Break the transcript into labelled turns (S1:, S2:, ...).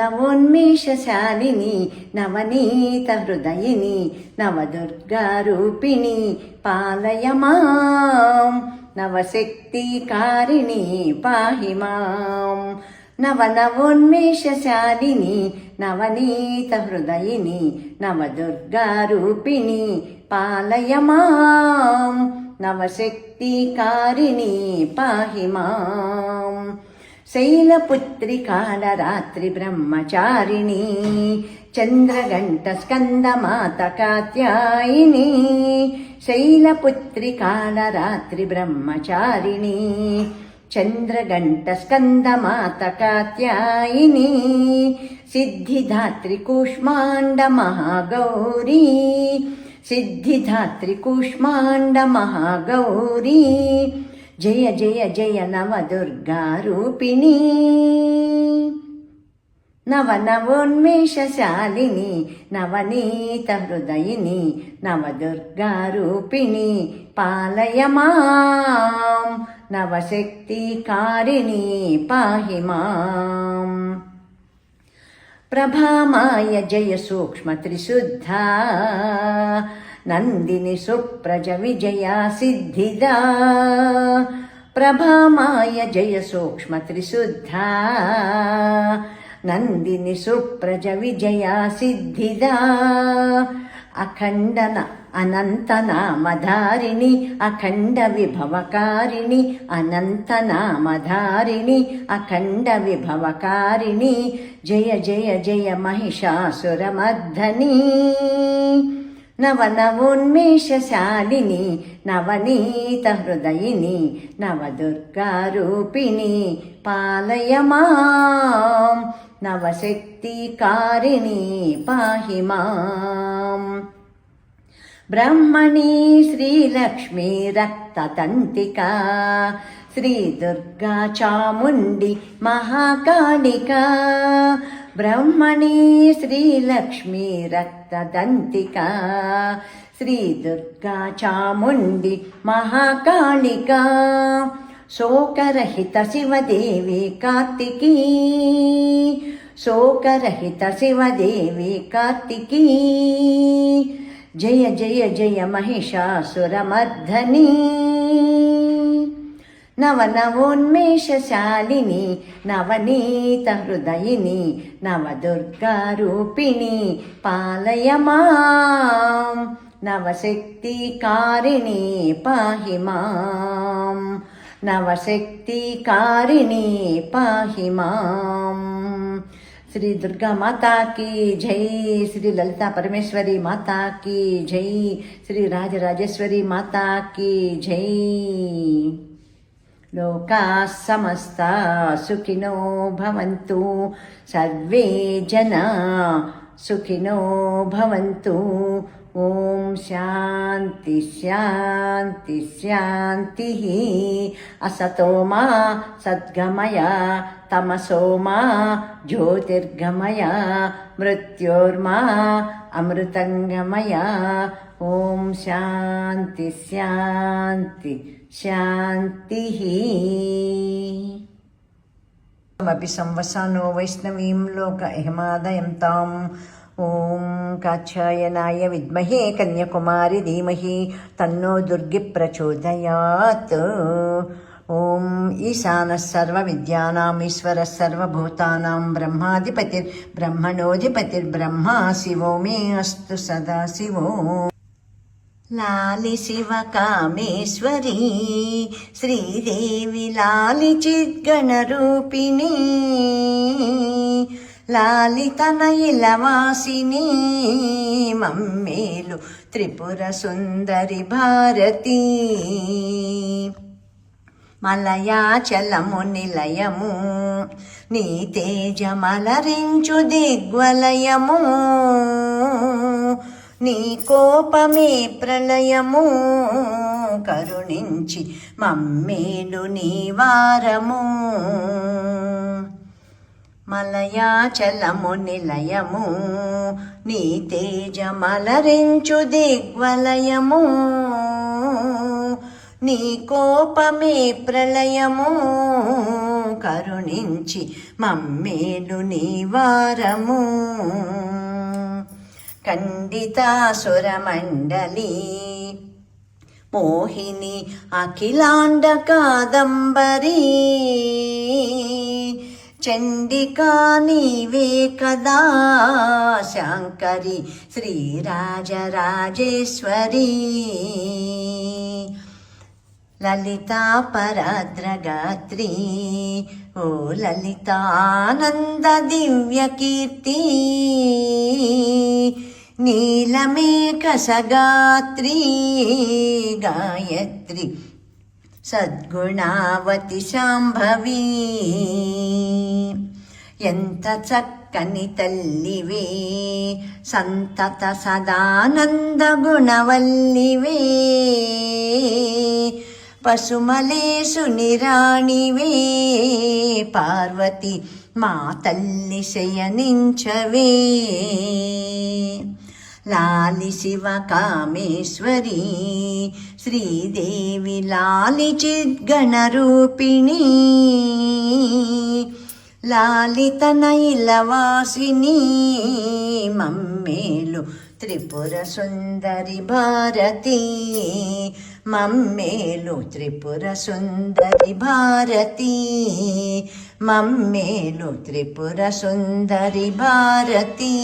S1: నవోన్మేషశాలిని నవనీత హృదయిని నవదుర్గారూపిణి పాలయ మాం నవశక్తికారిణి పాహి మాం నవోన్మేషశాలిని నవనీత హృదయిని నవదుర్గారూపిణి పాలయ మాం నవశక్తికారిణి పాహి మాం శైలపుత్రి కాళరాత్రి బ్రహ్మచారిణి చంద్రఘంట స్కందమాత కాత్యాయిని శైలపుత్రి కాళరాత్రి బ్రహ్మచారిణి చంద్రఘంట స్కందమాత కాత్యాయిని సిద్ధిదాత్రి కూష్మాండ మహాగౌరీ సిద్ధిదాత్రి కూష్మాండ మహాగౌరీ జయ జయ జయ నవదుర్గారూపిణి నవోన్మేషశాలిని నవనీత హృదయిని నవదుర్గారూపిణి పాలయ మాం నవశక్తికారిణి పాహి మాం ప్రభామాయ జయ సూక్ష్మ త్రిశుద్ధా నందిని సుప్రజ విజయ సిద్ధిదా ప్రభామాయ జయ సూక్ష్మ త్రిశుద్ధా నందిని సుప్రజ విజయ సిద్ధిదా అఖండన అనంతనామధారిణి అఖండ విభవకారిణి అనంతనామధారిణి అఖండ విభవకారిణి జయ జయ జయ మహిషాసురమర్ధని నవోన్మేషశాలిని నవనీత హృదయిని నవదుర్గారూపిణి పాలయ మాం నవశక్తికారిణి పాహి మాం బ్రహ్మణి శ్రీలక్ష్మీ రక్తతంతికా శ్రీ దుర్గా చాముండి మహాకాళికా బ్రహ్మణి శ్రీలక్ష్మీ రక్తదంతికా శ్రీ దుర్గా చాముండి మహాకాళికా శోకరహిత శివదేవి కార్తికీ శోకరహిత శివదేవి కార్తికీ జయ జయ జయ మహిషాసురమర్ధని నవోన్మేషశాలిని నవనీత హృదయిని నవదుర్గారూపిణి పాలయ మాం నవశక్తికారిణి పాహి మాం నవశక్తికారిణి పాహి మాం శ్రీ దుర్గా మాతా కీ జై శ్రీ లలితా పరమేశ్వరి మాతా కీ జై శ్రీ రాజరాజేశ్వరి మాతా కీ జై లోకాః సమస్తాః సుఖినో భవంతు సర్వే జనాః సుఖినో భవంతు ఓం శాంతి శాంతి శాంతి అసతో మా సద్గమయ తమసో మా జ్యోతిర్గమయ మృత్యోర్మా అమృతంగమయ ఓం శాంతి శాంతి శాంతి అపి సంవసానో వైష్ణవీం లోక ఇమాదయం తాం ఓం కాత్యాయనాయ విద్మహే కన్యాకుమారి ధీమహి తన్నో దుర్గి ప్రచోదయాత్ ఓం ఈశానః సర్వవిద్యానాం ఈశ్వరः సర్వభూతానాం బ్రహ్మాధిపతిర్బ్రహ్మణోధిపతిర్బ్రహ్మా శివో మే అస్తు సదాశివో లాలి శివ కామేశ్వరీ శ్రీదేవి లాలి చిద్గణరూపిణి లాలితనయిలవాసిని మమ్మేలు త్రిపుర సుందరి భారతి మలయాచలము నిలయము నీ తేజమలరించు దిగ్వలయము నీ కోపమే ప్రళయము కరుణించి మమ్మేలు నీ వారము మలయాచలము నిలయము నీ తేజమలరించు దిగ్వలయము నీ కోపమే ప్రళయము కరుణించి మమ్మేలు నీవారము. ఖండితాసురమండలి మోహిని అఖిలాండ కాదంబరీ చండికా నీవే కదా శాంకరి శ్రీరాజరాజేశ్వరి. లలితా పరాద్రగాత్రి ఓ లలితానంద దివ్య కీర్తి నీలమేఘ సగాత్రి గాయత్రి సద్గుణావతి శాంభవి. ఎంత చక్కని తల్లివే సంతత సదానంద గుణవల్లివే పశుమలేసు నిరాణివే పార్వతి మా తల్లి శయనించవే. లాలి శివ కామేశ్వరి శ్రీదేవి లాలి చిద్గణరూపిణి లాలితనైలవాసిని మమ్మేలు త్రిపుర సుందరి భారతి. మమ్మేలు త్రిపుర సుందరి భారతి మమ్మేలు త్రిపుర సుందరి భారతి.